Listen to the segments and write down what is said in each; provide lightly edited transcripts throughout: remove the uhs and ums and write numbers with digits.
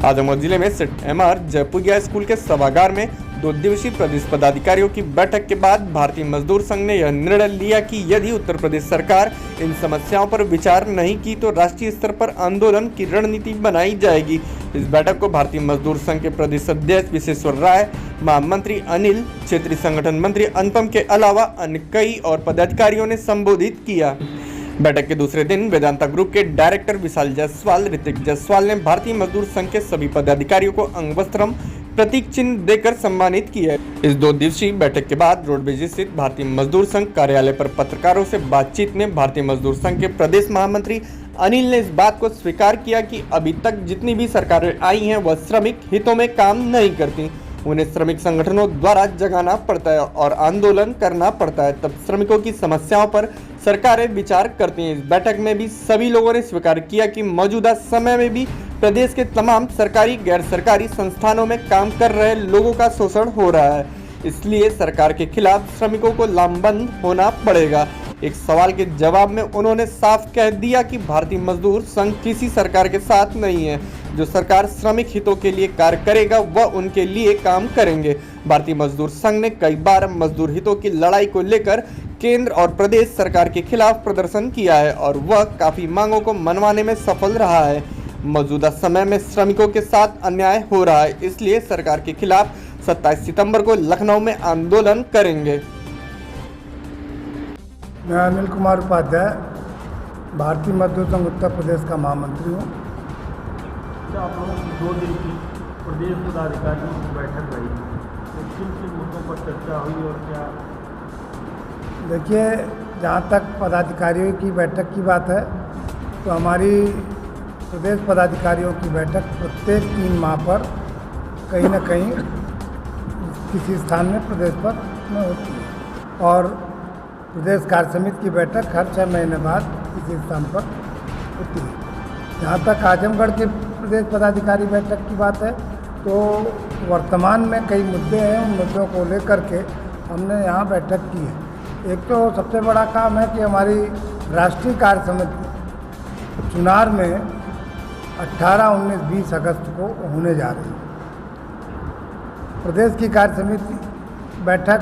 आजमगढ़ जिले में Saint MR Jaipuria school के सभागार में 2 दिवसीय प्रदेश पदाधिकारियों की बैठक के बाद भारतीय मजदूर संघ ने यह निर्णय लिया कि यदि उत्तर प्रदेश सरकार इन समस्याओं पर विचार नहीं की तो राष्ट्रीय स्तर पर आंदोलन की रणनीति बनाई जाएगी। इस बैठक को भारतीय मजदूर संघ के प्रदेश अध्यक्ष विश्वेश्वर राय, महामंत्री अनिल, क्षेत्रीय संगठन मंत्री अनुपम के अलावा अन्य कई और पदाधिकारियों ने संबोधित किया। बैठक के दूसरे दिन वेदांता ग्रुप के डायरेक्टर विशाल जायसवाल, ऋतिक जायसवाल ने भारतीय मजदूर संघ के सभी पदाधिकारियों को अंगवस्त्रम प्रतीक चिन्ह देकर सम्मानित किया। इस 2 दिवसीय बैठक के बाद रोडवेज स्थित भारतीय मजदूर संघ कार्यालय पर पत्रकारों से बातचीत में भारतीय मजदूर संघ के प्रदेश महामंत्री अनिल ने इस बात को स्वीकार किया कि अभी तक जितनी भी सरकारें आई हैं वह श्रमिक हितों में काम नहीं करती। उन्हें श्रमिक संगठनों द्वारा जगाना पड़ता है और आंदोलन करना पड़ता है, तब श्रमिकों की समस्याओं पर सरकारें विचार करती हैं। इस बैठक में भी सभी लोगों ने स्वीकार किया कि मौजूदा समय में भी प्रदेश के तमाम सरकारी गैर सरकारी संस्थानों में काम कर रहे लोगों का शोषण हो रहा है, इसलिए सरकार के खिलाफ श्रमिकों को लामबंद होना पड़ेगा। एक सवाल के जवाब में उन्होंने साफ कह दिया कि भारतीय मजदूर संघ किसी सरकार के साथ नहीं है। जो सरकार श्रमिक हितों के लिए कार्य करेगा वह उनके लिए काम करेंगे। भारतीय मजदूर संघ ने कई बार मजदूर हितों की लड़ाई को लेकर केंद्र और प्रदेश सरकार के खिलाफ प्रदर्शन किया है और वह काफी मांगों को मनवाने में सफल रहा है। मौजूदा समय में श्रमिकों के साथ अन्याय हो रहा है, इसलिए सरकार के खिलाफ 27 सितंबर को लखनऊ में आंदोलन करेंगे। मैं अनिल कुमार उपाध्याय, भारतीय मजदूर संघ उत्तर प्रदेश का महामंत्री हूँ। आप लोगों की 2 दिन की प्रदेश पदाधिकारियों की बैठक रही, तो किन किन मुद्दों पर चर्चा हुई और क्या? देखिए, जहाँ तक पदाधिकारियों की बैठक की बात है तो हमारी प्रदेश पदाधिकारियों की बैठक प्रत्येक 3 माह पर कहीं न कहीं किसी स्थान में प्रदेश पर में होती है और प्रदेश कार्य समिति की बैठक हर 6 महीने बाद किसी स्थान पर होती है। जहाँ तक आजमगढ़ के प्रदेश पदाधिकारी बैठक की बात है तो वर्तमान में कई मुद्दे हैं, उन मुद्दों को लेकर के हमने यहाँ बैठक की है। एक तो सबसे बड़ा काम है कि हमारी राष्ट्रीय कार्य समिति चुनार में 18, 19, 20 अगस्त को होने जा रही है। प्रदेश की कार्य समिति बैठक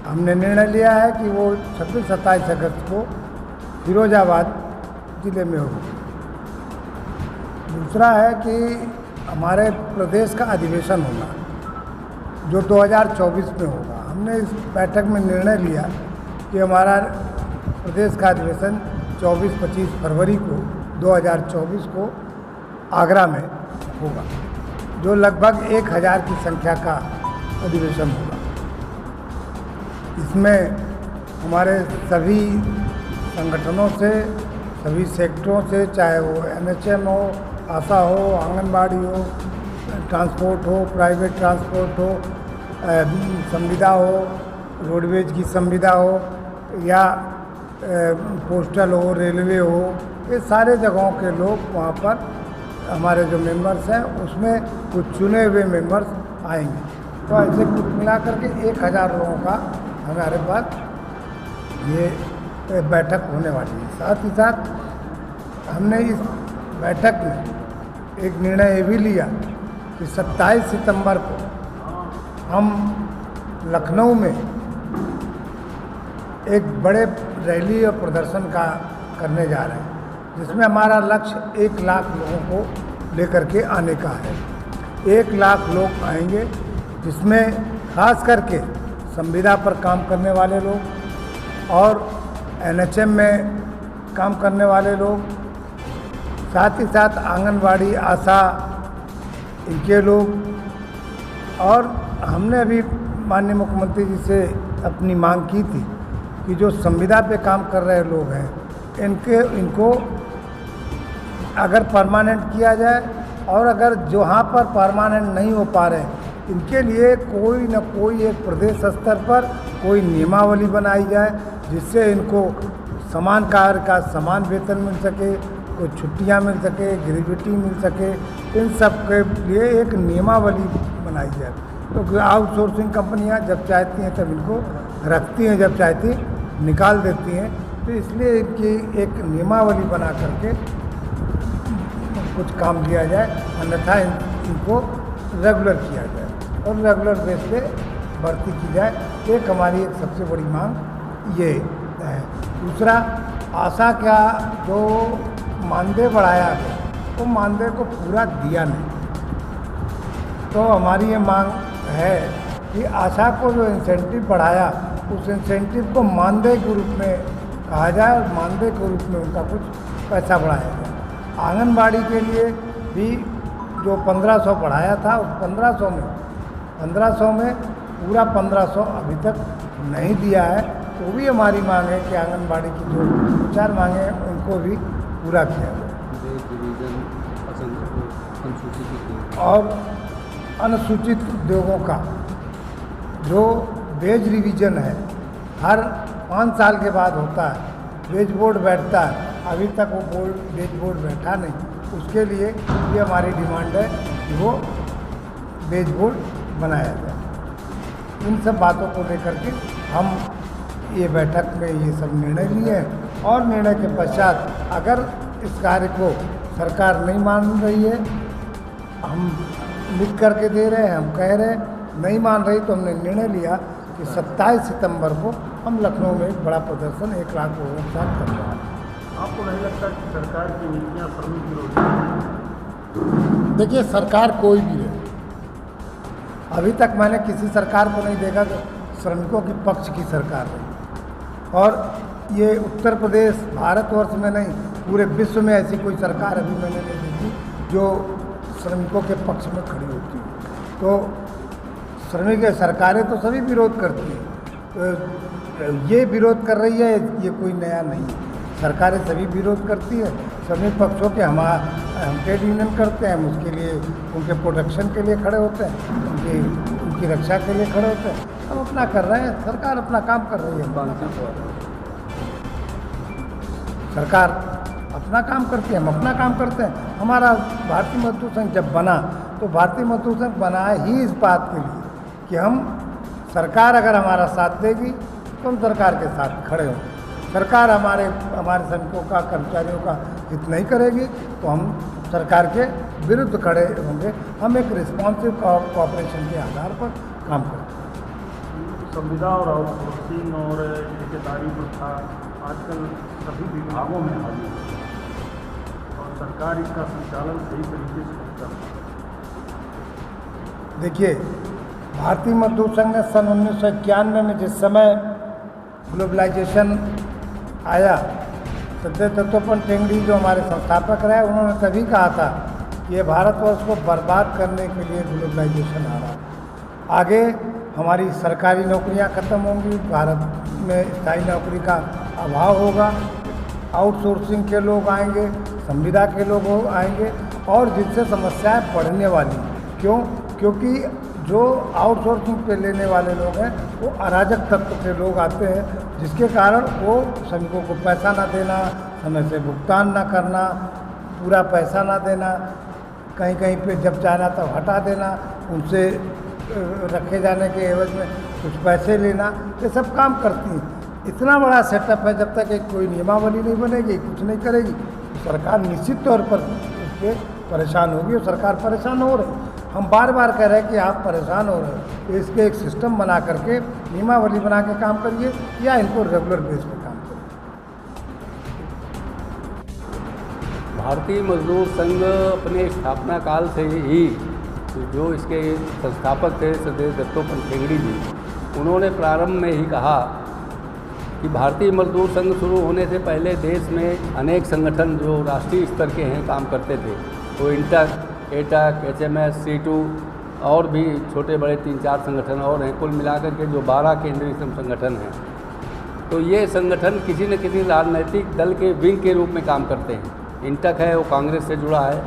हमने निर्णय लिया है कि वो 26, 27 अगस्त को फिरोजाबाद जिले में होगी। दूसरा है कि हमारे प्रदेश का अधिवेशन होना जो 2024 में होगा। हमने इस बैठक में निर्णय लिया कि हमारा प्रदेश का अधिवेशन 24-25 फरवरी को 2024 को आगरा में होगा, जो लगभग 1000 की संख्या का अधिवेशन होगा। इसमें हमारे सभी संगठनों से, सभी सेक्टरों से, चाहे वो NHM हो, आशा हो, आंगनबाड़ी हो, ट्रांसपोर्ट हो, प्राइवेट ट्रांसपोर्ट हो, संविदा हो, रोडवेज की संविदा हो या पोस्टल हो, रेलवे हो, ये सारे जगहों के लोग वहाँ पर हमारे जो मेंबर्स हैं उसमें कुछ चुने हुए मेंबर्स आएंगे। तो ऐसे कुल मिला करके 1000 लोगों का हमारे पास ये बैठक होने वाली है। साथ ही साथ हमने इस बैठक में एक निर्णय ये भी लिया कि 27 सितंबर को हम लखनऊ में एक बड़े रैली और प्रदर्शन का करने जा रहे हैं, जिसमें हमारा लक्ष्य 1 लाख लोगों को लेकर के आने का है। 1 लाख लोग आएंगे, जिसमें खास करके संविदा पर काम करने वाले लोग और NHM में काम करने वाले लोग, साथ ही साथ आंगनबाड़ी, आशा, इनके लोग। और हमने अभी माननीय मुख्यमंत्री जी से अपनी मांग की थी कि जो संविदा पे काम कर रहे लोग हैं इनको अगर परमानेंट किया जाए और अगर जहाँ पर परमानेंट नहीं हो पा रहे इनके लिए कोई न कोई एक प्रदेश स्तर पर कोई नियमावली बनाई जाए, जिससे इनको समान कार्य का समान वेतन मिल सके, कोई छुट्टियां मिल सके, ग्रेजुटी मिल सके, इन सब के लिए एक नियमावली बनाई जाए। तो आउटसोर्सिंग कंपनियां जब चाहती हैं तब इनको रखती हैं, जब चाहती निकाल देती हैं। तो इसलिए इनकी एक नियमावली बना करके कुछ काम दिया जाए, अन्यथा इनको रेगुलर किया जाए और रेगुलर बेस पे भर्ती की जाए। एक हमारी एक सबसे बड़ी मांग ये है। दूसरा, आशा का जो मानदेय बढ़ाया गया वो मानदेय को पूरा दिया नहीं, तो हमारी ये मांग है कि आशा को जो इंसेंटिव बढ़ाया उस इंसेंटिव को मानदेय के रूप में कहा जाए और मानदेय के रूप में उनका कुछ पैसा बढ़ाया जाए। आंगनबाड़ी के लिए भी जो 1500 बढ़ाया था उस 1500 में पूरा 1500 अभी तक नहीं दिया है। तो भी हमारी मांग है कि आंगनबाड़ी की जो 4 मांगे हैं उनको भी पूरा किया जाए। और अनुसूचित उद्योगों का जो वेज रिवीजन है हर 5 साल के बाद होता है, वेज बोर्ड बैठता है, अभी तक वो वेज बोर्ड बैठा नहीं। उसके लिए ये हमारी डिमांड है कि वो वेज बोर्ड बनाया जाए। इन सब बातों को लेकर के हम ये बैठक में ये सब निर्णय लिए हैं और निर्णय के पश्चात अगर इस कार्य को सरकार नहीं मान रही है, हम लिख करके दे रहे हैं, हम कह रहे हैं, नहीं मान रही तो हमने निर्णय लिया कि 27 सितंबर को हम लखनऊ में एक बड़ा प्रदर्शन 1 लाख लोगों के साथ कर रहे हैं। आपको नहीं लगता कि सरकार की नीतियाँ श्रमिक विरोधी हैं? देखिए, सरकार कोई भी रहे, अभी तक मैंने किसी सरकार को नहीं देखा जो श्रमिकों के पक्ष की सरकार रही। और ये उत्तर प्रदेश भारतवर्ष में नहीं पूरे विश्व में ऐसी कोई सरकार अभी मैंने नहीं देखी जो श्रमिकों के पक्ष में खड़ी होती है। तो श्रमिक सरकारें तो सभी विरोध करती हैं, तो ये विरोध कर रही है, ये कोई नया नहीं है। सरकारें सभी विरोध करती है, श्रमिक पक्षों के हम ट्रेड यूनियन करते हैं, हम उसके लिए उनके प्रोटेक्शन के लिए खड़े होते हैं, उनकी रक्षा के लिए खड़े होते हैं। हम अपना कर रहे हैं, सरकार अपना काम कर रही है। सरकार अपना काम करती है, हम अपना काम करते हैं। हमारा भारतीय मजदूर संघ जब बना तो भारतीय मजदूर संघ बना ही इस बात के लिए कि हम सरकार अगर हमारा साथ देगी तो हम सरकार के साथ खड़े हों। सरकार हमारे श्रमिकों का, कर्मचारियों का हित नहीं करेगी तो हम सरकार के विरुद्ध खड़े होंगे। हम एक रिस्पॉन्सिव कोऑपरेशन के आधार पर काम करते हैं। संविदा और आउटसोर्सिंग और ठेकेदारी प्रथा आजकल सभी विभागों में हावी है और सरकार इसका संचालन सही तरीके से नहीं कर रही। देखिए, भारतीय मजदूर संघ ने सन 1991 में जिस समय ग्लोबलाइजेशन आया, सदैव दत्तोपंत ठेंगड़ी जो हमारे संस्थापक रहे, उन्होंने तभी कहा था कि ये भारतवर्ष को बर्बाद करने के लिए ग्लोबलाइजेशन आ रहा है। आगे हमारी सरकारी नौकरियां खत्म होंगी, भारत में स्थायी नौकरी का अभाव होगा, आउटसोर्सिंग के लोग आएंगे, संविदा के लोग आएंगे और जिससे समस्याएं बढ़ने वाली। क्यों? क्योंकि जो आउटसोर्सिंग पे लेने वाले लोग हैं वो अराजक तत्व के लोग आते हैं, जिसके कारण वो श्रमिकों को पैसा ना देना, समय से भुगतान ना करना, पूरा पैसा ना देना, कहीं कहीं पे जब जाना तब हटा देना, उनसे रखे जाने के एवज में कुछ पैसे लेना, ये सब काम करती हैं। इतना बड़ा सेटअप है, जब तक एक कोई नियमावली नहीं बनेगी, कुछ नहीं करेगी, तो सरकार निश्चित तौर पर उस पर परेशान होगी और सरकार परेशान हो रही है। हम बार बार कह रहे हैं कि आप परेशान हो रहे हैं तो इसके एक सिस्टम बना करके, नियमावली बना के काम करिए या इनको रेगुलर बेस पे काम करिए। भारतीय मजदूर संघ अपने स्थापना काल से ही जो इसके संस्थापक थे सदैव दत्तोपंत ठेंगड़ी जी, उन्होंने प्रारंभ में ही कहा कि भारतीय मजदूर संघ शुरू होने से पहले देश में अनेक संगठन जो राष्ट्रीय स्तर के हैं काम करते थे। तो इंटक, एटक, HMS, C2 और भी छोटे बड़े 3-4 संगठन और हैं, कुल मिलाकर के जो 12 केंद्रीय श्रम संगठन हैं। तो ये संगठन किसी न किसी राजनीतिक दल के विंग के रूप में काम करते हैं। इंटक है वो कांग्रेस से जुड़ा है,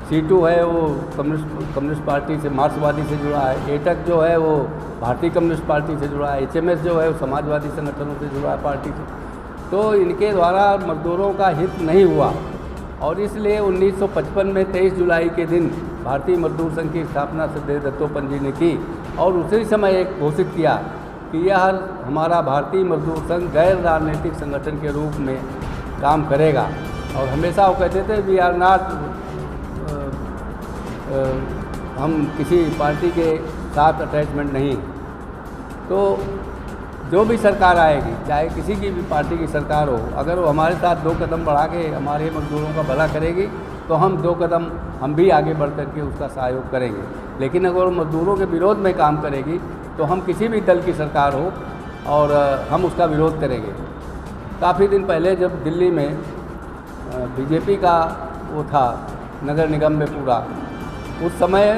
C2 है वो कम्युनिस्ट पार्टी से, मार्क्सवादी से जुड़ा है, एटक जो है वो भारतीय कम्युनिस्ट पार्टी से जुड़ा है, HMS जो है वो समाजवादी संगठनों से जुड़ा है पार्टी से। तो इनके द्वारा मजदूरों का हित नहीं हुआ और इसलिए 1955 में 23 जुलाई के दिन भारतीय मजदूर संघ की स्थापना सदैव दत्तोपंत जी ने की और उसी समय एक घोषित किया कि यह हमारा भारतीय मजदूर संघ गैर राजनीतिक संगठन के रूप में काम करेगा। और हमेशा वो कहते थे वी आर नॉट हम किसी पार्टी के साथ अटैचमेंट नहीं। तो जो भी सरकार आएगी, चाहे किसी की भी पार्टी की सरकार हो, अगर वो हमारे साथ 2 कदम बढ़ा के हमारे मजदूरों का भला करेगी तो हम 2 कदम हम भी आगे बढ़ कर के उसका सहयोग करेंगे। लेकिन अगर मजदूरों के विरोध में काम करेगी तो हम किसी भी दल की सरकार हो और हम उसका विरोध करेंगे। काफ़ी दिन पहले जब दिल्ली में बीजेपी का वो था नगर निगम में पूरा, उस समय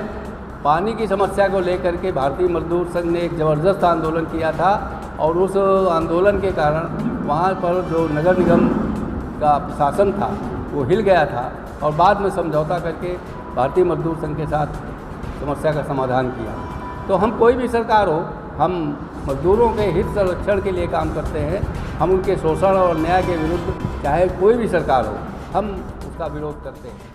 पानी की समस्या को लेकर के भारतीय मजदूर संघ ने एक ज़बरदस्त आंदोलन किया था और उस आंदोलन के कारण वहाँ पर जो नगर निगम का प्रशासन था वो हिल गया था और बाद में समझौता करके भारतीय मजदूर संघ के साथ समस्या का समाधान किया। तो हम कोई भी सरकार हो, हम मजदूरों के हित संरक्षण के लिए काम करते हैं। हम उनके शोषण और अन्याय के विरुद्ध चाहे कोई भी सरकार हो, हम उसका विरोध करते हैं।